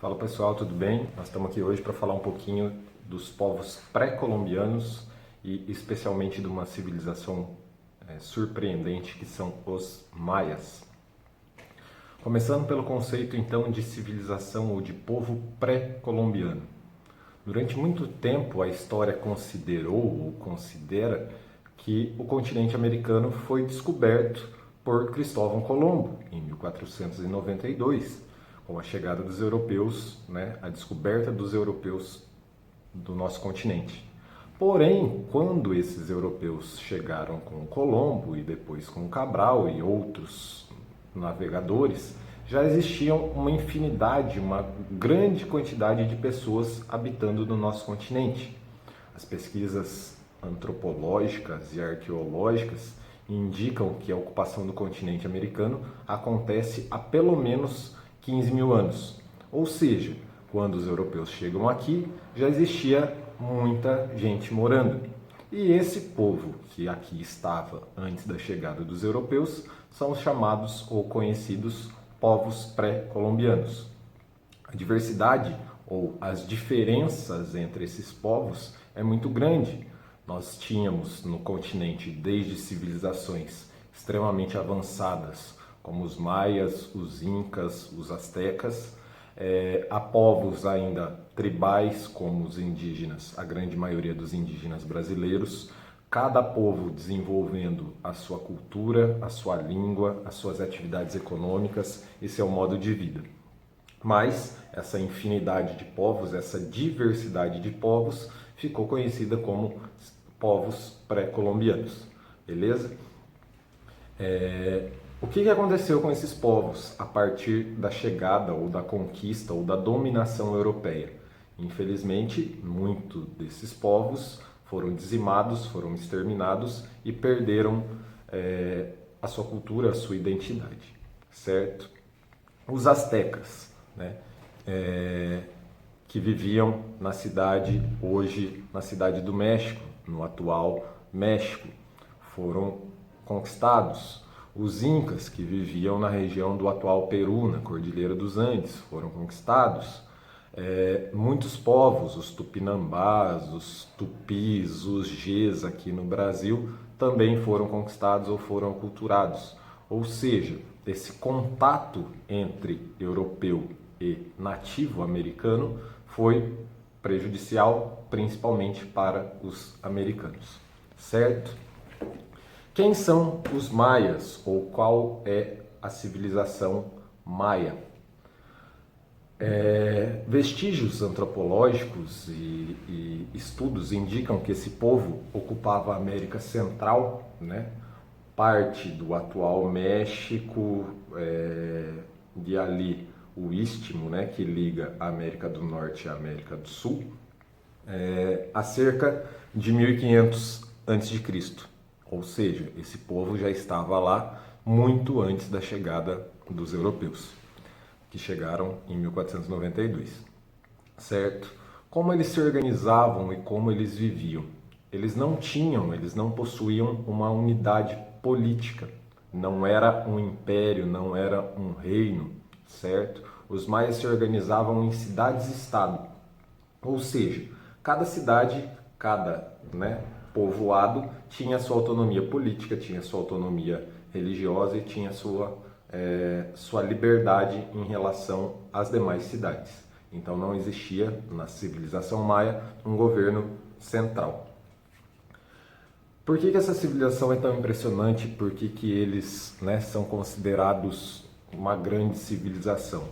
Fala pessoal, tudo bem? Nós estamos aqui hoje para falar um pouquinho dos povos pré-colombianos e especialmente de uma civilização surpreendente que são os maias. Começando pelo conceito então de civilização ou de povo pré-colombiano. Durante muito tempo a história considerou ou considera que o continente americano foi descoberto por Cristóvão Colombo em 1492. Com a chegada dos europeus, a descoberta dos europeus do nosso continente. Porém, quando esses europeus chegaram com Colombo e depois com Cabral e outros navegadores, já existiam uma infinidade, uma grande quantidade de pessoas habitando no nosso continente. As pesquisas antropológicas e arqueológicas indicam que a ocupação do continente americano acontece há pelo menos 15 mil anos. Ou seja, quando os europeus chegam aqui, já existia muita gente morando. E esse povo que aqui estava antes da chegada dos europeus são os chamados ou conhecidos povos pré-colombianos. A diversidade ou as diferenças entre esses povos é muito grande. Nós tínhamos no continente desde civilizações extremamente avançadas, como os maias, os incas, os astecas, a povos ainda tribais, como os indígenas, a grande maioria dos indígenas brasileiros, cada povo desenvolvendo a sua cultura, a sua língua, as suas atividades econômicas e seu modo de vida. Mas essa infinidade de povos, essa diversidade de povos, ficou conhecida como povos pré-colombianos, beleza? O que aconteceu com esses povos a partir da chegada ou da conquista ou da dominação europeia? Infelizmente, muitos desses povos foram dizimados, foram exterminados e perderam a sua cultura, a sua identidade, certo? Os astecas, que viviam na cidade, hoje na cidade do México, no atual México, foram conquistados. Os incas, que viviam na região do atual Peru, na Cordilheira dos Andes, foram conquistados. Muitos povos, os tupinambás, os tupis, os gês aqui no Brasil, também foram conquistados ou foram aculturados. Ou seja, esse contato entre europeu e nativo americano foi prejudicial principalmente para os americanos, certo? Quem são os maias ou qual é a civilização maia? Vestígios antropológicos e estudos indicam que esse povo ocupava a América Central, parte do atual México, de ali o istmo, que liga a América do Norte e a América do Sul, há cerca de 1500 a.C. Ou seja, esse povo já estava lá muito antes da chegada dos europeus, que chegaram em 1492, certo? Como eles se organizavam e como eles viviam? Eles não possuíam uma unidade política, não era um império, não era um reino, certo? Os maias se organizavam em cidades-estado, ou seja, cada cidade, cada povoado tinha sua autonomia política, tinha sua autonomia religiosa e tinha sua liberdade em relação às demais cidades. Então não existia na civilização maia um governo central. Por que essa civilização é tão impressionante? Por que eles são considerados uma grande civilização?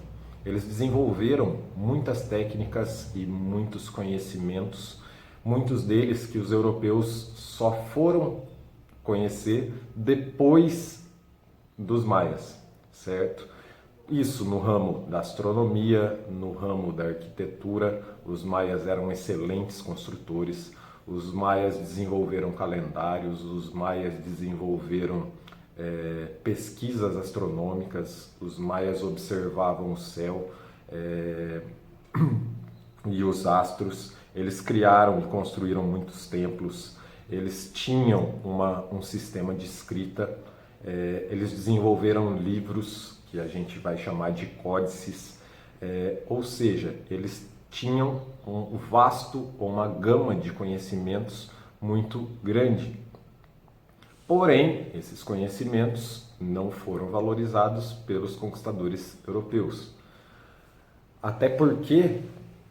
Eles desenvolveram muitas técnicas e muitos conhecimentos, muitos deles que os europeus só foram conhecer depois dos maias, certo? Isso no ramo da astronomia, no ramo da arquitetura, os maias eram excelentes construtores, os maias desenvolveram calendários, os maias desenvolveram pesquisas astronômicas, os maias observavam o céu e os astros. Eles criaram e construíram muitos templos, eles tinham um sistema de escrita, eles desenvolveram livros que a gente vai chamar de códices, Ou seja, eles tinham um vasto ou uma gama de conhecimentos muito grande. Porém, esses conhecimentos não foram valorizados pelos conquistadores europeus. Até porque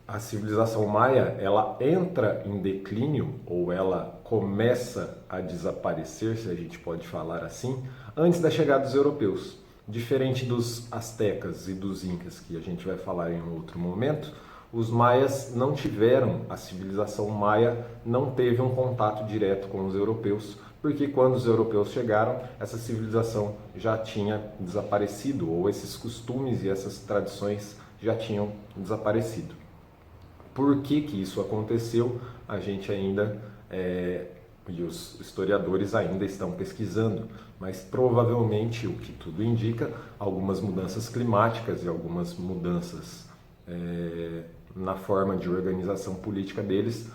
a civilização maia, ela entra em declínio ou ela começa a desaparecer, se a gente pode falar assim, antes da chegada dos europeus. Diferente dos astecas e dos incas, que a gente vai falar em outro momento, os maias não tiveram, a civilização maia não teve um contato direto com os europeus, porque quando os europeus chegaram, essa civilização já tinha desaparecido, ou esses costumes e essas tradições já tinham desaparecido. Por que que isso aconteceu? A gente ainda, e os historiadores ainda estão pesquisando, mas provavelmente, o que tudo indica, algumas mudanças climáticas e algumas mudanças na forma de organização política deles,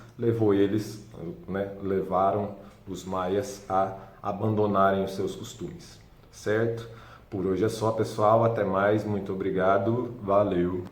levaram os maias a abandonarem os seus costumes, certo? Por hoje é só, pessoal, até mais, muito obrigado, valeu!